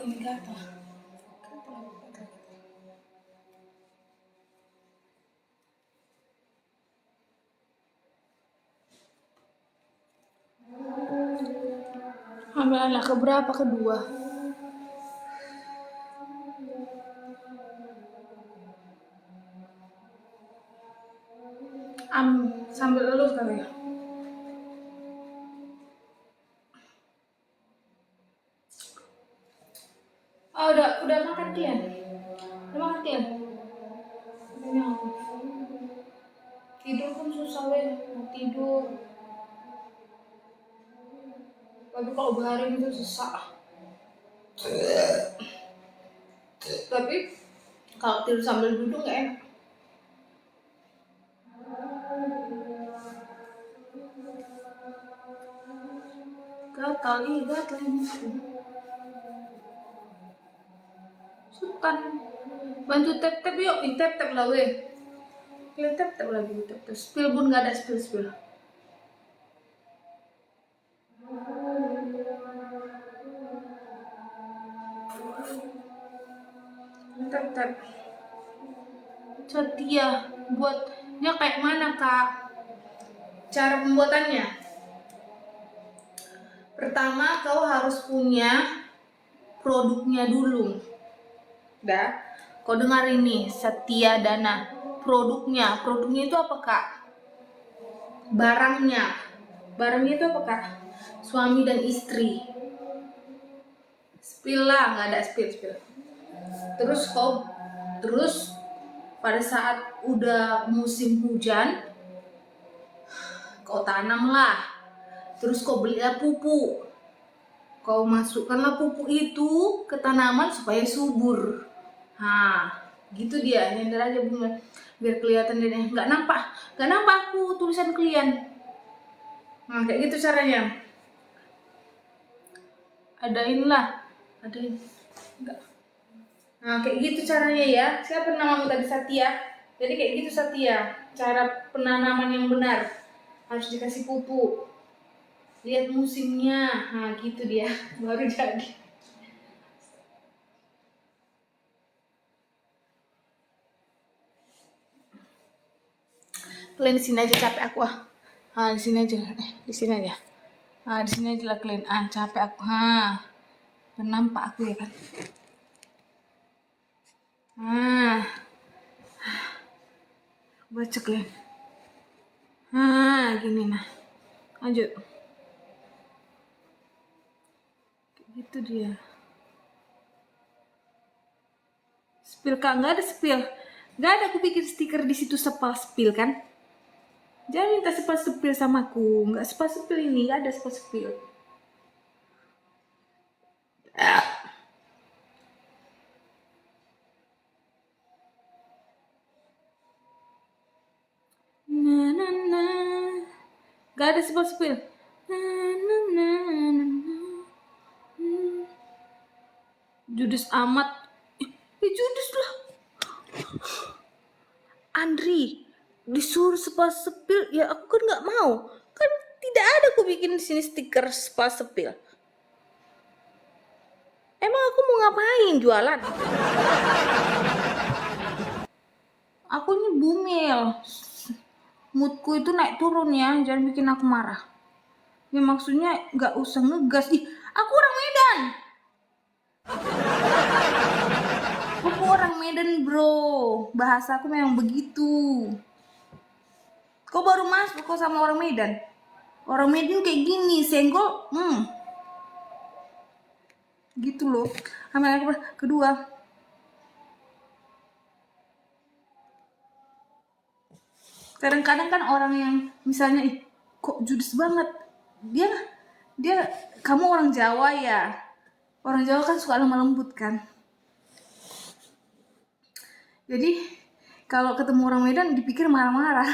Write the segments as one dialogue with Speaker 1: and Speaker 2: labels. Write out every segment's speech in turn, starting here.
Speaker 1: ini gatal. Gatal. Hamil anak keberapa? Kedua. Sambil lulus kali ya. Oh, udah makan Kian? Udah makan Kian? Tidur pun susah mau tidur. Tapi kalau baring itu susah. Tapi kalau tidur sambil duduk nggak enak. Gatal ini. Sultan. Bantu tap yuk, tap lah weh. Tap lagi, tap. Spill pun nggak ada spill. Tap. Setia buatnya kayak mana kak? Cara pembuatannya? Pertama kau harus punya produknya dulu. Kau dengar ini, Setia Dana. Produknya itu apa kak? Barangnya itu apa kak? Suami dan istri. Spill lah, nggak ada spill. Terus pada saat udah musim hujan, kau tanamlah. Terus kau belilah pupuk. Kau masukkanlah pupuk itu ke tanaman supaya subur. Gitu dia. Nyender aja bunga biar kelihatan dia. Nggak nampak aku tulisan kalian. Kayak gitu caranya. Adain. Enggak. Kayak gitu caranya ya. Siapa namamu tadi? Satya. Jadi kayak gitu Satya. Cara penanaman yang benar. Harus dikasih pupuk. Lihat musimnya. Gitu dia. Baru jadi. Kalian di sini aja, capek aku di sini aja. Di sini aja. Di sini aja lah kalian. Capek aku. Nampak aku ya kan. Baca kalian. Gini nah. Lanjut. Gitu dia. Spill kak, nggak ada spill. Nggak ada aku bikin stiker di situ spill kan. Jangan minta spill sama aku. Nggak spill ini, nggak ada spill. Nggak ada spill. Judes amat. Judes lah. Andri disuruh spill ya aku kan nggak mau. Kan tidak ada aku bikin di sini stiker spill. Emang aku mau ngapain, jualan? Aku ini bumil. Moodku itu naik turun ya, jangan bikin aku marah. Ya maksudnya nggak usah ngegas. Aku orang Medan. Aku orang Medan bro. Bahasa aku memang begitu. Kau baru masuk kok sama orang Medan. Orang Medan kayak gini, senggol. Gitu loh. Sama yang kedua. Kadang-kadang kan orang yang misalnya kok judes banget. Dia kamu orang Jawa ya. Orang Jawa kan suka lemah lembut kan. Jadi kalau ketemu orang Medan dipikir marah-marah.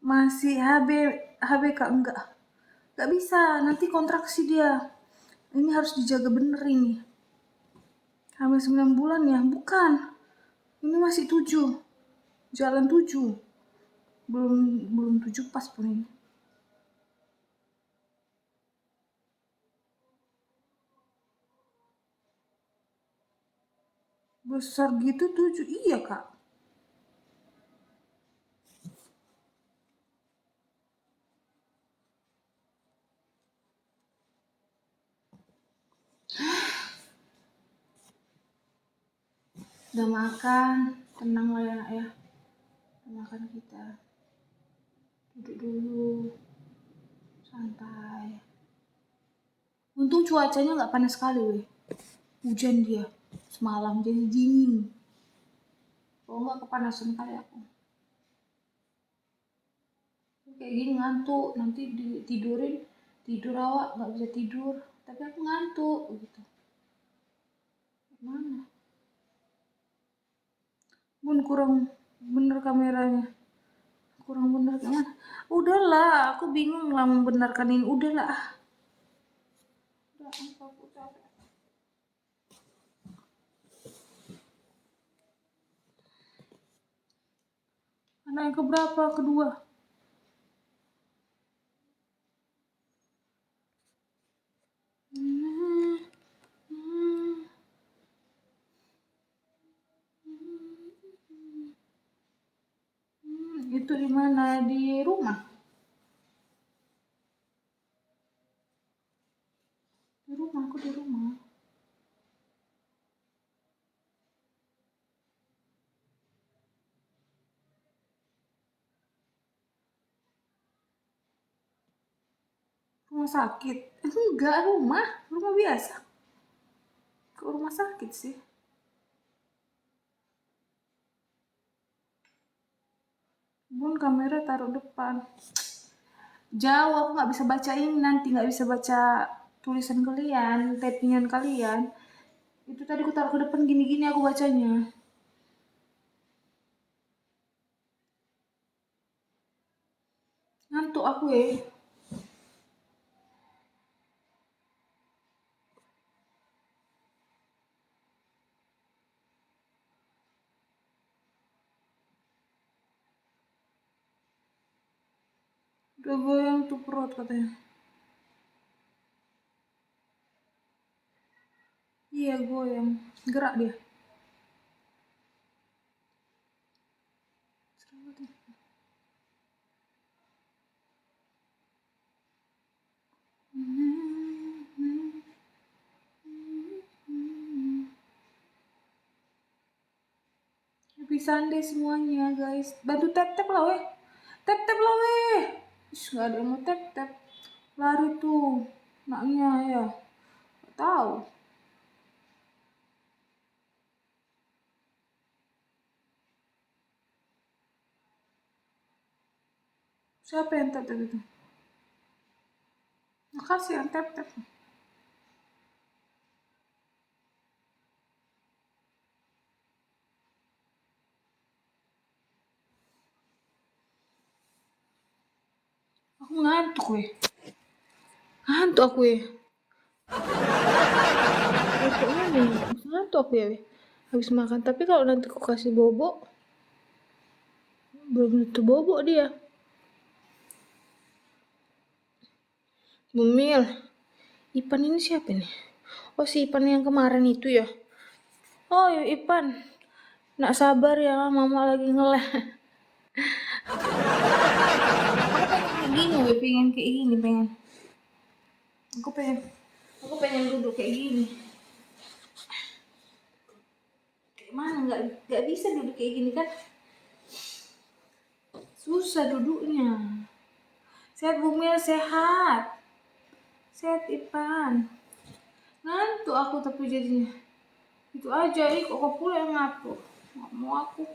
Speaker 1: Masih HB kak, enggak bisa, nanti kontraksi dia. Ini harus dijaga bener ini. Hamil 9 bulan ya? Bukan. Ini masih 7. Jalan 7. Belum 7 pas pun ini. Besar gitu 7, iya Kak. Udah makan, tenang lah ya nak ya. Udah makan kita. Duduk dulu, santai. Untung cuacanya nggak panas sekali weh. Hujan dia semalam jadi dingin. Kalau nggak kepanasan kali aku. Kayak gini ngantuk, nanti tidurin, tidur awak nggak bisa tidur. Tapi aku ngantuk gitu. Mana? Bun kurang bener kameranya. Kurang bener gimana? Udahlah, aku bingung lah membenarkan ini. Udahlah. Udah, aku capek. Anak yang keberapa? Kedua. Itu di mana? Di rumah. Di rumah, aku di rumah. Rumah sakit? Enggak, rumah biasa. Ke rumah sakit sih. Bun kamera taruh depan. Jauh, aku nggak bisa baca ini nanti, nggak bisa baca tulisan kalian, typingan kalian. Itu tadi aku taruh ke depan gini-gini aku bacanya. Ngantuk aku ya. Udah goyang tuh perut katanya. Iya goyang, gerak dia. Happy Sunday semuanya guys. Bantu tap-tap lah weh. Tap-tap lah weh. Gak ada yang mau tap-tap. Lari tuh. Naknya ya. Gak tahu. Siapa yang tap-tap itu? Makasih yang tap-tap. Aku ngantuk weh. Ngantuk aku ya. Ngantuk aku ya weh. Habis makan. Tapi kalau nanti aku kasih bobo, belum tentu bobo dia. Bumil. Ipan ini siapa nih? Oh si Ipan yang kemarin itu ya. Oh Ipan. Nak sabar ya, mama lagi ngeleh. Aku pengen kayak gini, pengen. Aku pengen duduk kayak gini. Kayak mana nggak bisa duduk kayak gini kan? Susah duduknya. Sehat Bumil, sehat. Sehat Ipan. Ngantuk aku tapi jadinya. Itu aja, kok pula yang ngatur. Nggak mau aku.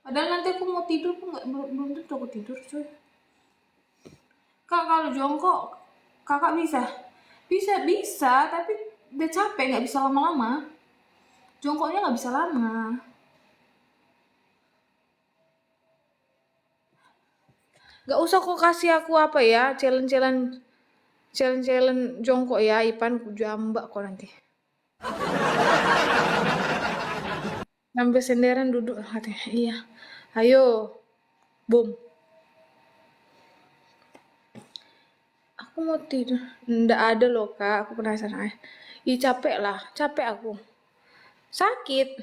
Speaker 1: Padahal nanti aku mau tidur pun belum tentu aku tidur coy. Kak kalau jongkok kakak bisa? Bisa tapi udah capek nggak bisa lama-lama. Jongkoknya nggak bisa lama. Gak usah kok kasih aku apa ya challenge jongkok ya Ipan, ku jambak kok nanti. Sampai senderan duduk katanya. Iya. Ayo. Boom. Aku mau tidur. Nggak ada loh kak, aku penasaran. Ih capek lah, capek aku. Sakit.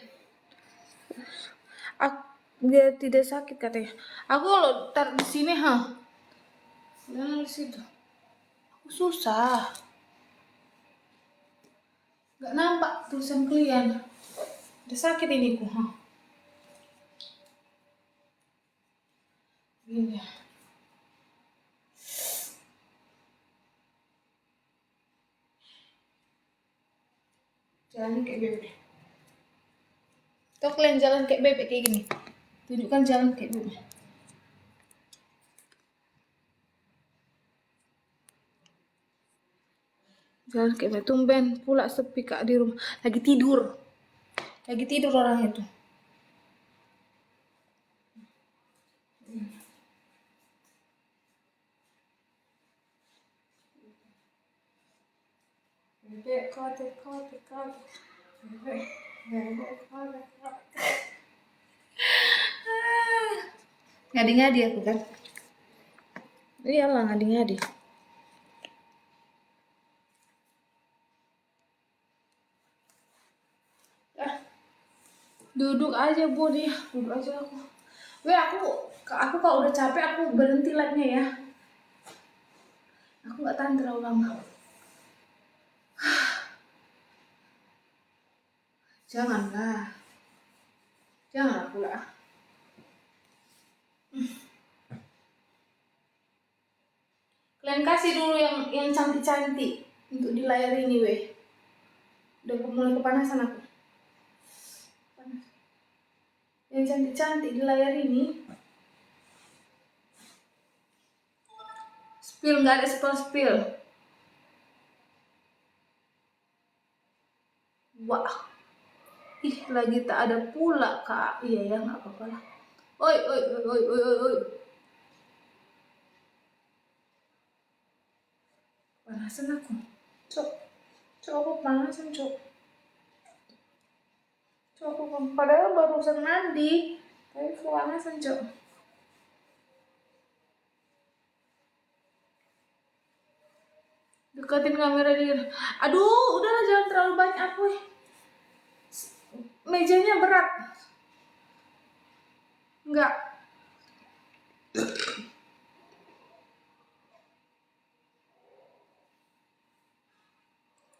Speaker 1: Aku, dia tidak sakit katanya. Aku kalau taruh di sini, jangan di situ. Aku susah. Nggak nampak tulisan klien. Udah sakit ini ku, Gini. Jalan kayak bebek. Tuh kalian jalan kayak bebek kayak gini. Tunjukkan jalan kayak bebek. Jalan kayak bebek. Tumben pula sepi kak di rumah. Lagi tidur. Lagi tidur orang itu. Bebek kotek kotek kotek. Bebek bebek kotek kotek. Ngadi-ngadi aku kan. Iyalah ngadi-ngadi. Duduk aja Bu nih, duduk aja aku. Aku kalau udah capek aku berhenti live-nya ya. Aku nggak tahan terlalu lama. Janganlah. Janganlah pula. Kalian kasih dulu yang cantik-cantik untuk di layar ini weh. Udah mulai kepanasan aku. Panas. Yang cantik-cantik di layar ini. Spill, nggak ada spill. Wah. Ih, lagi tak ada pula kak. Iya ya, nggak apa-apa lah. Oi. Panasan aku. Cok aku panasan cok. Padahal barusan mandi. Tapi kepanasan cok. Deketin kamera dia. Aduh, udahlah jangan terlalu banyak weh. Mejanya berat. Enggak.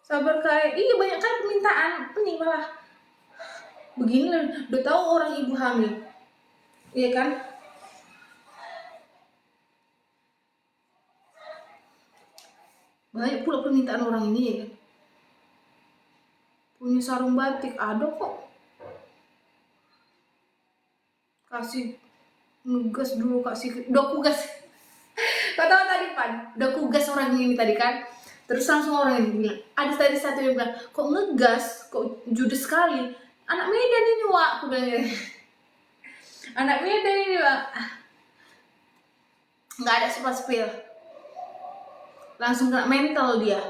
Speaker 1: Sabar kayak, iya banyak kan permintaan. Pening malah. Begini udah tahu orang ibu hamil. Iya kan? Banyak pula permintaan orang ini ya kan. Punya sarung batik, ada kok. Kasih ngegas dulu, udah kugas. Kau tahu tadi Pan, udah kugas orang ini tadi kan. Terus langsung orang ini bilang, ada tadi satu yang bilang, kok ngegas, kok judes sekali. Anak Medan ini Wak, aku bilang. Anak Medan ini Wak. Nggak ada spill. Langsung kena mental dia.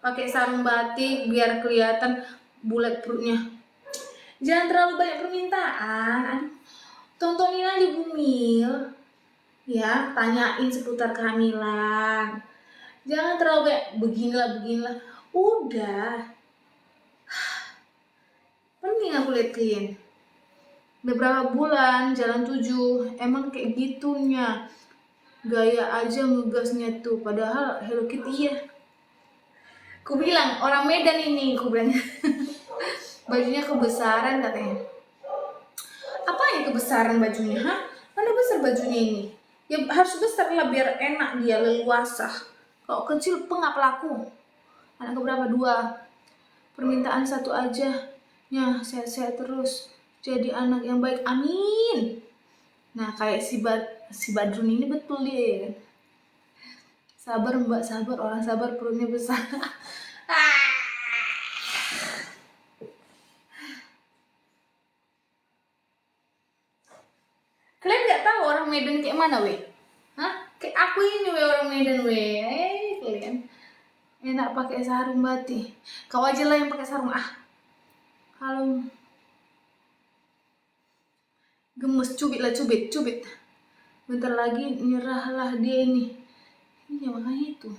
Speaker 1: Pakai sarung batik biar kelihatan bulat perutnya. Jangan terlalu banyak permintaan. Aduh, tontonin aja Bumil. Ya, tanyain seputar kehamilan. Jangan terlalu banyak beginilah. Udah. Penting aku lihat klien. Beberapa bulan jalan 7, emang kayak gitunya. Gaya aja ngegasnya tuh, padahal Hello Kitty ya. Ku bilang orang Medan ini, ku bilang. Bajunya kebesaran katanya. Apa yang kebesaran bajunya? Mana besar bajunya ini? Ya harus besar lah biar enak dia leluasa. Kalau kecil pengap laku. Anak keberapa? 2. Permintaan 1 aja. Ya sehat-sehat terus. Jadi anak yang baik. Amin. Nah kayak si Badrun ini betul dia. Sabar mbak, sabar. Orang sabar perutnya besar. Kalian nggak tahu orang Medan kayak mana weh? Kayak aku ini weh orang Medan weh. Kalian enak pakai sarung batik. Kau aja lah yang pakai sarung. Kalau gemes cubit. bentar lagi nyerahlah dia ini. Iya makanya itu.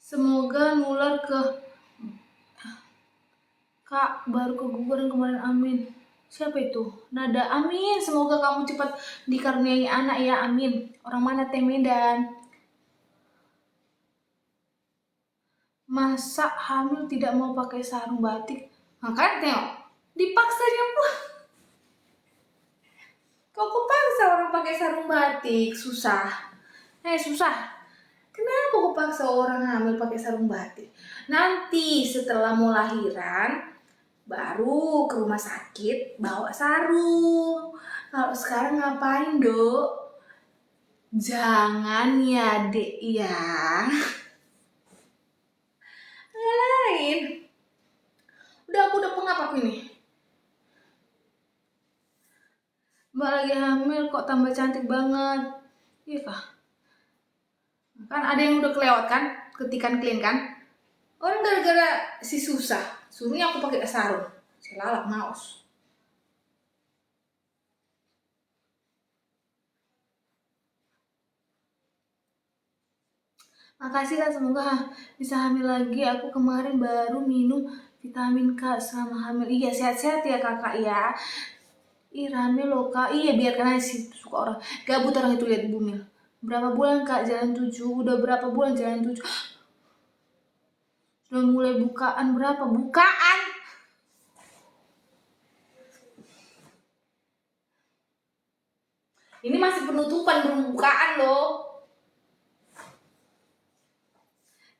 Speaker 1: Semoga nular ke Kak, baru keguguran kemarin, amin. Siapa itu? Nada, amin. Semoga kamu cepat dikaruniai anak ya, amin. Orang mana Teh Medan? Masa hamil tidak mau pakai sarung batik? Makanya tengok, dipaksanya pun. Kok paksa orang pakai sarung batik? Susah. Susah. Kenapa kok paksa orang hamil pakai sarung batik? Nanti setelah mau lahiran, baru ke rumah sakit bawa sarung. Kalau sekarang ngapain, Dok? Jangan ya, Dek ya. Lain. Aku udah pengap aku ini. Mbak lagi hamil kok tambah cantik banget. Iya kah? Kan ada yang udah kelewat kan? Ketikan clean kan? Orang gara-gara si susah, suruhnya aku pakai sarung. Saya lalap maus. Makasih Kak, semoga bisa hamil lagi. Aku kemarin baru minum vitamin K selama hamil. Iya, sehat-sehat ya Kakak ya. Ih, rame loh Kak. Iya, biarkan aja sih suka orang. Gabut orang itu lihat bumil. Berapa bulan Kak jalan 7? Udah berapa bulan jalan 7? Sudah mulai bukaan berapa? Bukaan? Ini masih penutupan, belum bukaan loh.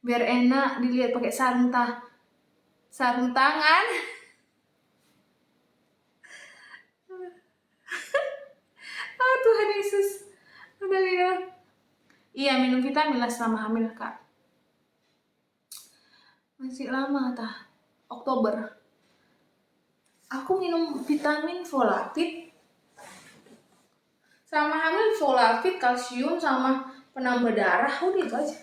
Speaker 1: Biar enak dilihat pakai sarung tangan. Oh Tuhan Yesus. Udah ya. Iya, minum vitamin lah selama hamil Kak. Masih lama tah. Oktober. Aku minum vitamin folafit. Sama hamil folafit, kalsium sama penambah darah, udah itu aja.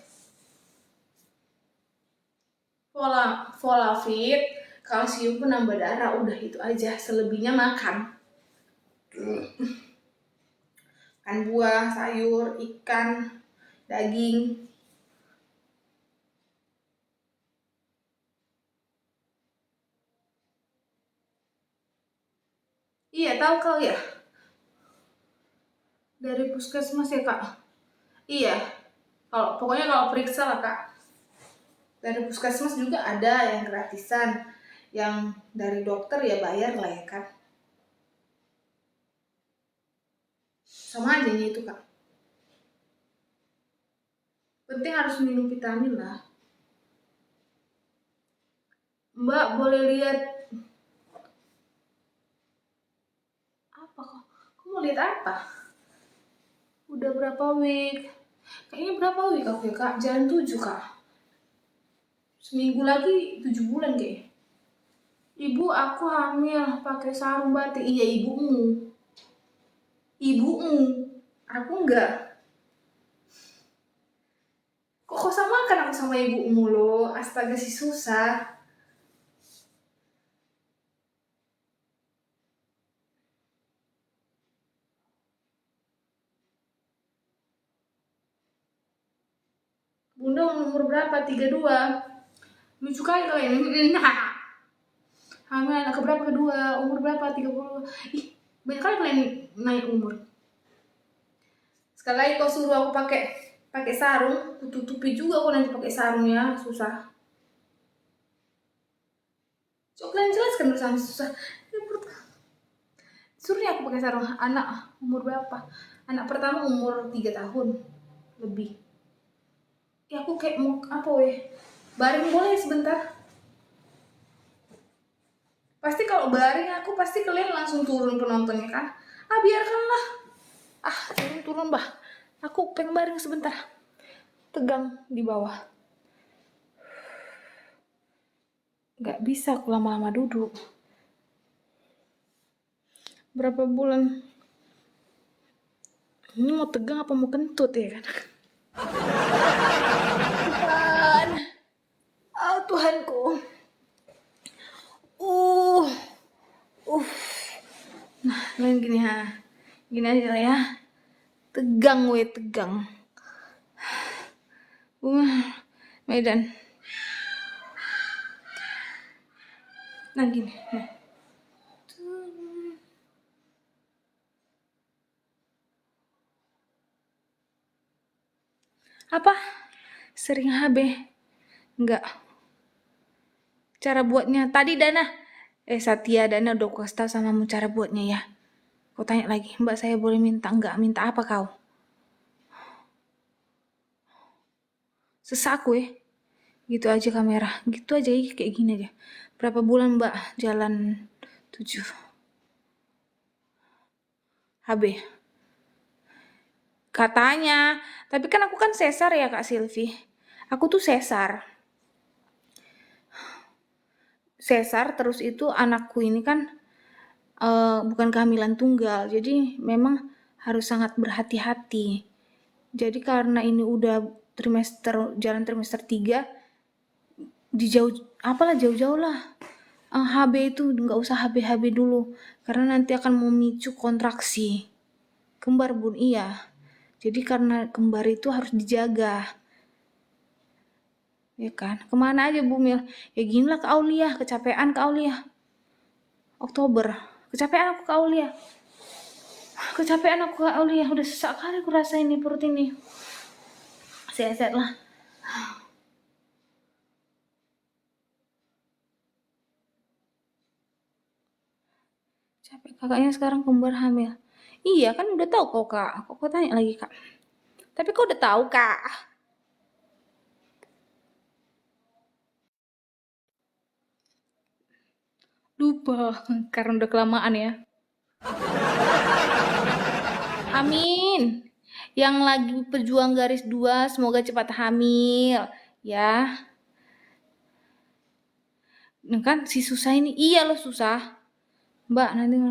Speaker 1: Folafit, kalsium, penambah darah, udah itu aja. Selebihnya makan. Makan buah, sayur, ikan, daging. Iya, tahu kau ya? Dari puskesmas ya Kak? Iya. Pokoknya kalau periksa lah Kak. Dari puskesmas juga ada yang gratisan. Yang dari dokter ya bayar lah ya kan. Sama aja nih itu Kak. Penting harus minum vitamin lah. Mbak boleh lihat apa kok? Kamu mau lihat apa? Udah berapa week? Kayaknya berapa week aku ya Kak? Jalan 7 Kak. Seminggu lagi 7 bulan kayaknya. Ibu, aku hamil pakai sarung batik. Iya, ibumu. Aku enggak. Kok samakan aku sama ibumu loh? Astaga, si susah. Bunda umur berapa? 32. Lucu kali kalian. Nah, hamil anak keberapa kedua? Umur berapa? 30. Ih, banyak kali kalian naik umur. Sekali lagi kau suruh aku pakai sarung, tutupi juga aku nanti pakai sarung ya, susah. Coba kalian jelaskan dulu sama susah. Suruhnya aku pakai sarung. Anak umur berapa? Anak pertama umur 3 tahun lebih. Ya aku kayak mau apa weh? Baring boleh sebentar? Pasti kalau baring aku pasti kalian langsung turun penontonnya kan? Biarkanlah. Turun bah. Aku pengen baring sebentar. Tegang di bawah. Gak bisa aku lama-lama duduk. Berapa bulan? Ini mau tegang apa mau kentut ya kan? Tuhan. Tuhanku. Uh. Nah, lain gini ha. Gini aja lah ya. Tegang we, tegang. Medan. Nah gini. Nah. Apa? Sering HB? Enggak. Cara buatnya tadi Dana. Satya, Dana udah kasih tahu sama kamu cara buatnya ya. Kau tanya lagi, Mbak saya boleh minta? Enggak, minta apa kau? Sesak gue. Gitu aja kamera, gitu aja kayak gini aja. Berapa bulan Mbak jalan 7 HB? Katanya, tapi kan aku kan sesar ya Kak Silvi. Aku tuh sesar. Sesar terus itu anakku ini kan bukan kehamilan tunggal, jadi memang harus sangat berhati-hati. Jadi karena ini udah jalan trimester 3, jauh-jauh lah. HB itu nggak usah HB dulu, karena nanti akan memicu kontraksi. Kembar Bun, iya. Jadi karena kembar itu harus dijaga. Ya kan? Kemana aja Bu Mil? Ya gini lah ke Aulia, kecapean ke Aulia. Oktober, kecapean aku ke Aulia. Udah sesak kali aku rasa ini perut ini. Sehat-sehat lah. Capek, kakaknya sekarang kembar hamil. Iya kan udah tahu kok Kak. Kok tanya lagi Kak? Tapi kok udah tahu Kak? Lupa karena udah kelamaan ya. Amin. Yang lagi pejuang garis 2 semoga cepat hamil ya. Nah kan si susah ini, iya loh susah. Mbak nanti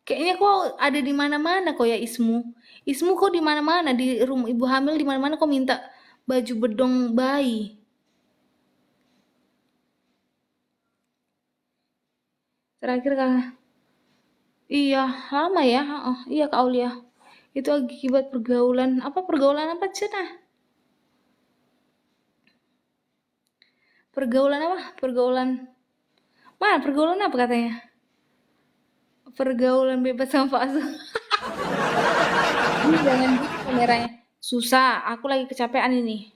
Speaker 1: kayaknya kok ada di mana-mana kok ya Ismu. Ismu kok di mana-mana di rumah ibu hamil di mana-mana kok minta baju bedong bayi. Terakhir Kak. Iya, lama ya. Iya Kak Aulia. Itu akibat pergaulan apa cenah? Pergaulan apa? Pergaulan apa katanya? Pergaulan bebas sama Pak Asu. Ini jangan gitu kameranya. Susah, aku lagi kecapean ini.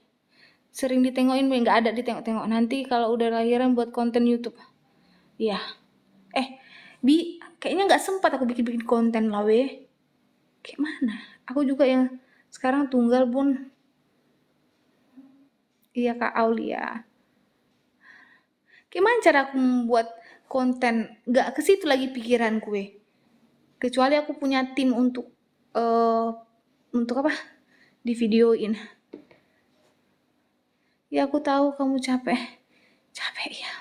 Speaker 1: Sering ditengokin, nggak ada ditengok-tengok. Nanti kalau udah lahiran buat konten YouTube. Iya. Kayaknya nggak sempat aku bikin-bikin konten lah weh. Kayak mana? Aku juga yang sekarang tunggal Bun. Iya Kak Aulia. Gimana cara aku membuat konten? Nggak ke situ lagi pikiran gue. Kecuali aku punya tim untuk apa? Di videoin. Ya aku tahu kamu capek. Capek ya.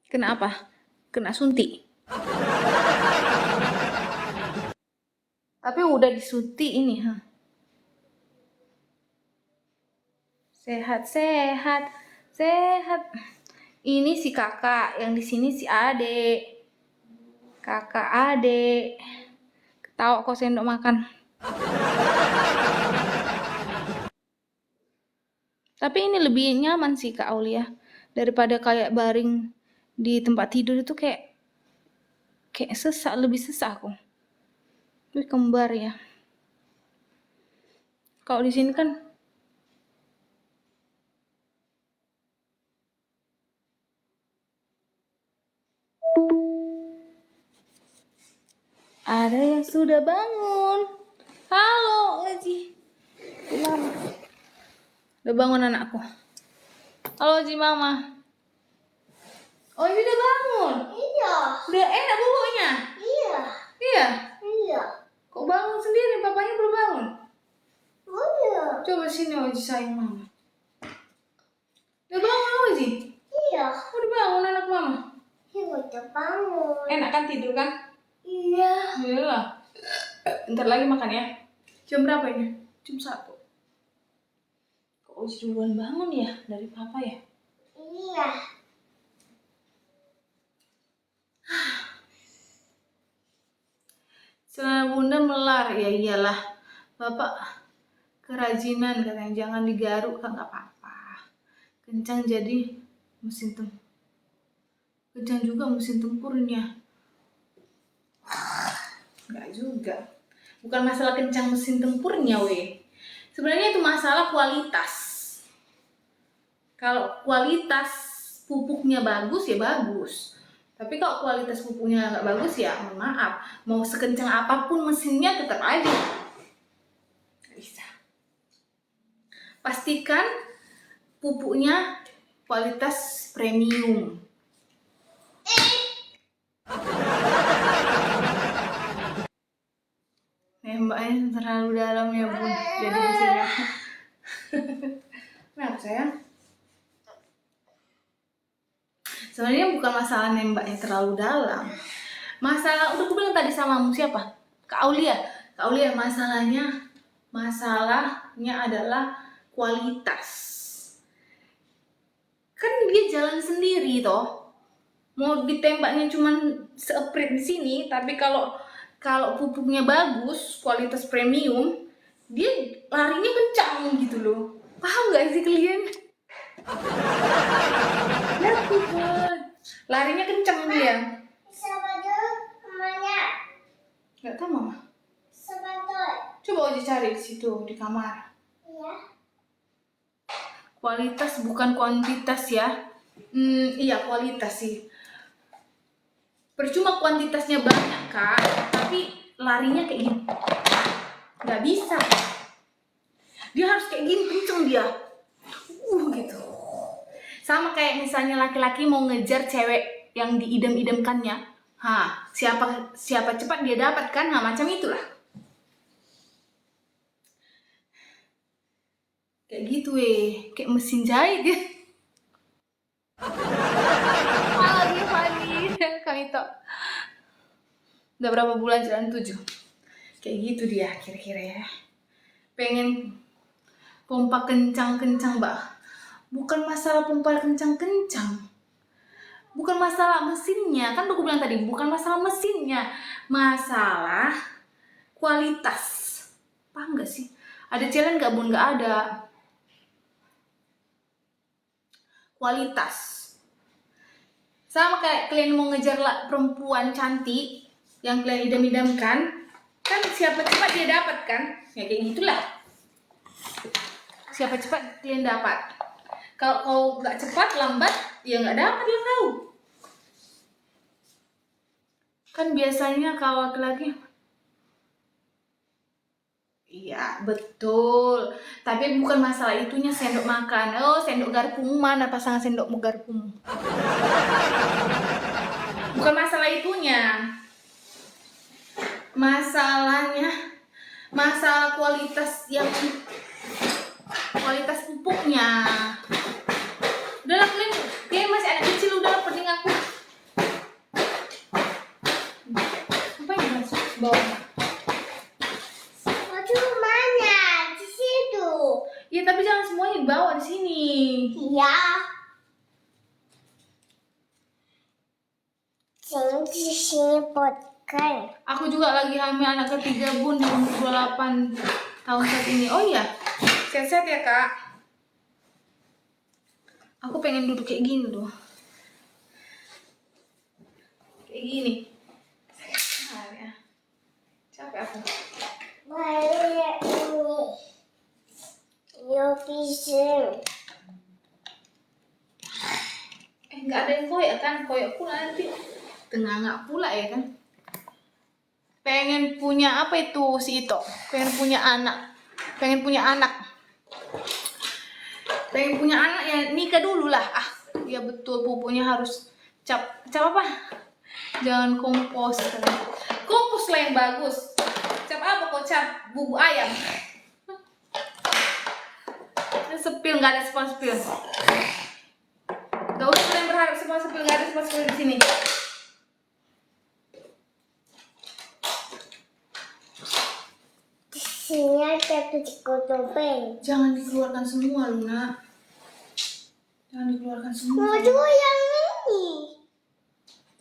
Speaker 1: Kenapa? Kena suntik. Tapi udah disuntik ini, ha. Sehat. Ini si kakak, yang di sini si adek. Kakak adek. Ketawa kok sendok makan. Tapi ini lebih nyaman sih Kak Aulia daripada kayak baring di tempat tidur itu kayak sesak, lebih sesak aku. Wih kembar ya. Kalau di sini kan ada yang sudah bangun. Halo Ji. Mama. Udah bangun anakku. Halo Ji Mama. Oh ini udah bangun?
Speaker 2: Iya.
Speaker 1: Udah enak bubuknya?
Speaker 2: Iya.
Speaker 1: Iya?
Speaker 2: Iya.
Speaker 1: Kok bangun sendiri? Papanya belum bangun?
Speaker 2: Oh iya.
Speaker 1: Coba sini Oji sayang Mama. Udah bangun Oji?
Speaker 2: Iya.
Speaker 1: Udah bangun anak Mama?
Speaker 2: Iya. udah bangun.
Speaker 1: Enak kan tidur kan?
Speaker 2: Iya.
Speaker 1: Iya. Ntar lagi makan ya. Jam berapa ini? Jam 1. Kok Oji duluan bangun ya dari papa ya?
Speaker 2: Iya.
Speaker 1: Celana bunda melar, ya iyalah. Bapak kerajinan katanya, jangan digaruk kan nggak apa-apa. Kencang jadi mesin kencang juga mesin tempurnya. Nggak juga. Bukan masalah kencang mesin tempurnya, weh. Sebenarnya itu masalah kualitas. Kalau kualitas pupuknya bagus ya bagus. Tapi kalau kualitas pupuknya nggak bagus ya mohon maaf. Mau sekencang apapun mesinnya tetap aja nggak bisa. Pastikan pupuknya kualitas premium. Nembaknya terlalu dalam ya bun, jadi hasilnya. Kenapa sayang? Sebenarnya bukan masalah nembaknya terlalu dalam. Masalah, udah aku bilang tadi sama siapa? Kak Aulia. Kak Aulia, masalahnya adalah kualitas. Kan dia jalan sendiri toh. Mau ditembaknya cuman seeprit di sini, tapi kalau pupuknya bagus, kualitas premium, dia larinya kencang gitu loh. Paham nggak sih kalian? Lihat pupuk, larinya kencang dia.
Speaker 2: Sepatu kemana?
Speaker 1: Nggak tahu mama.
Speaker 2: Sepatu.
Speaker 1: Coba Oji cari di situ di kamar.
Speaker 2: Iya.
Speaker 1: Kualitas bukan kuantitas ya. Iya kualitas sih. Percuma kuantitasnya banyak kak, tapi larinya kayak gini. Nggak bisa. Dia harus kayak gini kenceng dia. Gitu. Sama kayak misalnya laki-laki mau ngejar cewek yang diidam-idamkannya. Siapa cepat dia dapat kan? Macam itulah. Kayak gitu kayak mesin jahit ya. Funny. Kami tok. Udah berapa bulan jalan 7. Kayak gitu dia kira-kira ya. Pengen pompa kencang-kencang, Mbak. Bukan masalah pompa kencang-kencang. Bukan masalah mesinnya, kan aku bilang tadi, bukan masalah mesinnya. Masalah kualitas. Paham nggak sih? Ada challenge nggak, Bun? Nggak ada. Kualitas. Sama kayak kalian mau ngejar perempuan cantik yang kalian idam-idamkan, kan siapa cepat dia dapat kan? Ya kayak gitulah. Siapa cepat kalian dapat. Kalau kau nggak cepat, lambat, ya nggak dapat yang tahu. Kan biasanya kalau laki-laki, iya betul. Tapi bukan masalah itunya sendok makan. Oh sendok garpumu mana pasangan sendokmu garpumu? Bukan masalah itunya. Masalah kualitas pupuknya. Udahlah kalian masih anak kecil, udah penting aku. Apa yang masuk bawah?
Speaker 2: Sepatu mana? Di situ.
Speaker 1: Ya tapi jangan semuanya dibawa di sini.
Speaker 2: Iya. Di sini potkan.
Speaker 1: Aku juga lagi hamil anak ketiga bun di umur 28 tahun saat ini. Oh iya, sehat-sehat ya kak. Aku pengen duduk kayak gini loh. Kayak gini. Ya. Capek aku.
Speaker 2: Banyak ini. Yuk pisang.
Speaker 1: Nggak ada yang koyak kan? Koyak pula nanti. Tengah pula ya kan? Pengen punya apa itu si Ito? Pengen punya anak. Pengen punya anak ya nikah dulu lah. Ya betul, pupuknya harus cap apa? Jangan kompos. Kompos lah yang bagus. Cap apa kok? Cap bubuk ayam. Sepil, nggak ada sepil. Gak usah kalian berharap sepil, nggak ada sepil di sini.
Speaker 2: tapi topeng.
Speaker 1: Jangan dikeluarkan semua, Luna. Jangan dikeluarkan semua.
Speaker 2: Mau juga yang ini.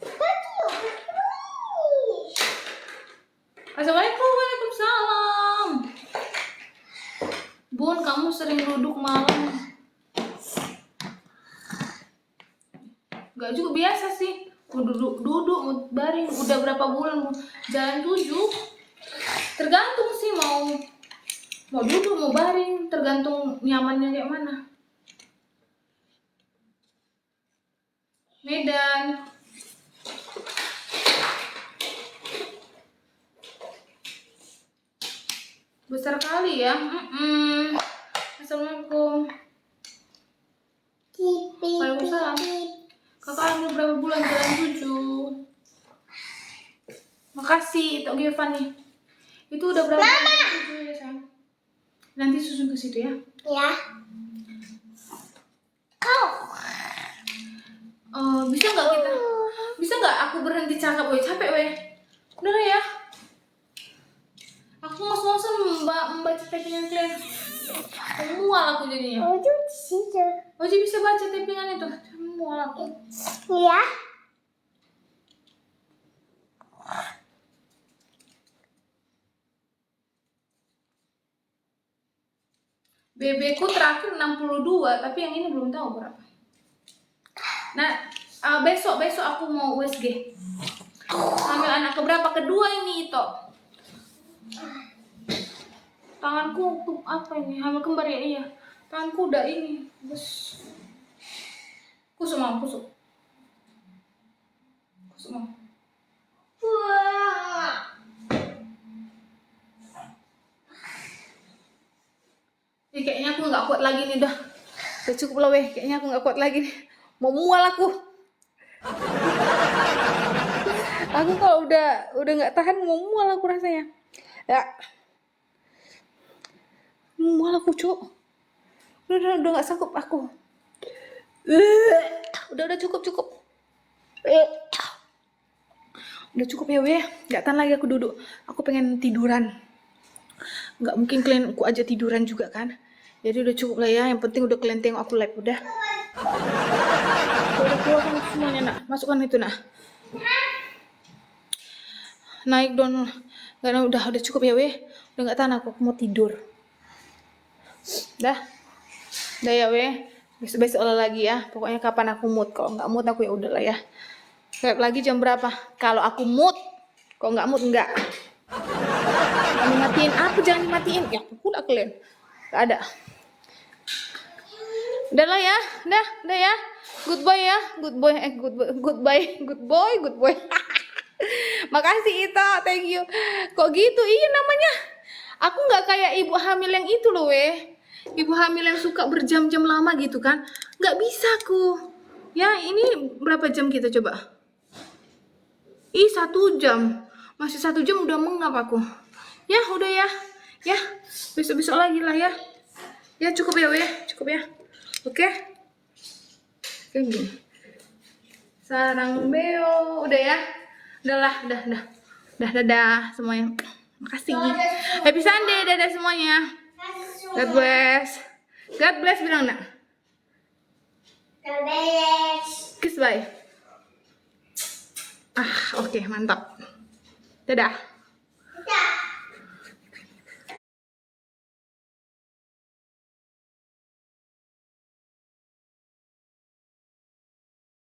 Speaker 2: Tadi yang ini.
Speaker 1: Assalamualaikum, waalaikumsalam. Bun, kamu sering duduk malam. Gak juga biasa sih. Mau duduk, mau baring. Udah berapa bulan mau jalan 7. Tergantung sih mau duduk, mau baring. Tergantung nyamannya kayak mana. Medan. Besar kali ya. Assalamualaikum. Waalaikumsalam. Kakak udah berapa bulan jalan 7. Makasih Tok Gevan nih. Itu udah berapa bulan jalan 7 ya sayang. Nanti susun ke situ ya.
Speaker 2: Ya. Kau.
Speaker 1: Bisa nggak aku berhenti cakap weh, capek weh. Udah lah ya. Aku ngos-ngosan membaca typingan kalian. Mual aku jadinya.
Speaker 2: Oh, itu di situ.
Speaker 1: Oji bisa baca typingan itu. Mual aku.
Speaker 2: Ya.
Speaker 1: BB ku terakhir 62, tapi yang ini belum tahu berapa. Nah, besok aku mau USG. Hamil anak keberapa? Kedua ini itu. Tanganku tuh apa ini? Hamil kembar ya, iya. Tanganku udah ini. Bus. Kusuk mau, kusuk. Kusuk mau.
Speaker 2: Wah.
Speaker 1: Ya, kayaknya aku nggak kuat lagi nih dah. Udah cukup lah weh. Kayaknya aku nggak kuat lagi nih. Mau mual aku. Aku kalau udah nggak tahan mau mual aku rasanya. Ya. Mual aku cuk. Udah nggak sanggup aku. Udah cukup. Udah cukup ya weh. Nggak tahan lagi aku duduk. Aku pengen tiduran. Nggak mungkin kalian aku aja tiduran juga kan. Jadi udah cukup lah ya. Yang penting udah kalian tengok aku live udah. Udah keluarkan itu semuanya nak. Masukkan itu nak. Naik dong. Karena udah cukup ya weh. Udah nggak tahan aku mau tidur. Dah ya weh. Besok olah lagi ya. Pokoknya kapan aku mood. Kalau nggak mood aku ya udah lah ya. Live lagi jam berapa? Kalau aku mood. Kalau nggak mood enggak. Jangan dimatiin. Aku jangan dimatiin. Ya aku udah kalian. Gak ada. Udah lah ya. Udah ya. Goodbye ya. Good boy. Makasih Ito, thank you. Kok gitu? Iya namanya. Aku nggak kayak ibu hamil yang itu loh weh. Ibu hamil yang suka berjam-jam lama gitu kan. Nggak bisa aku. Ya ini berapa jam kita coba? 1 jam. Masih 1 jam udah mengap aku. Ya udah ya. Ya besok lagi lah ya. Ya cukup ya weh. Cukup ya. Oke. Gini. Sarang beo. Udah ya. Udah. Dadah semuanya. Makasih. Happy Sunday, dadah semuanya. God bless bilang nak.
Speaker 2: God bless.
Speaker 1: Kiss bye. Oke, mantap. Dadah.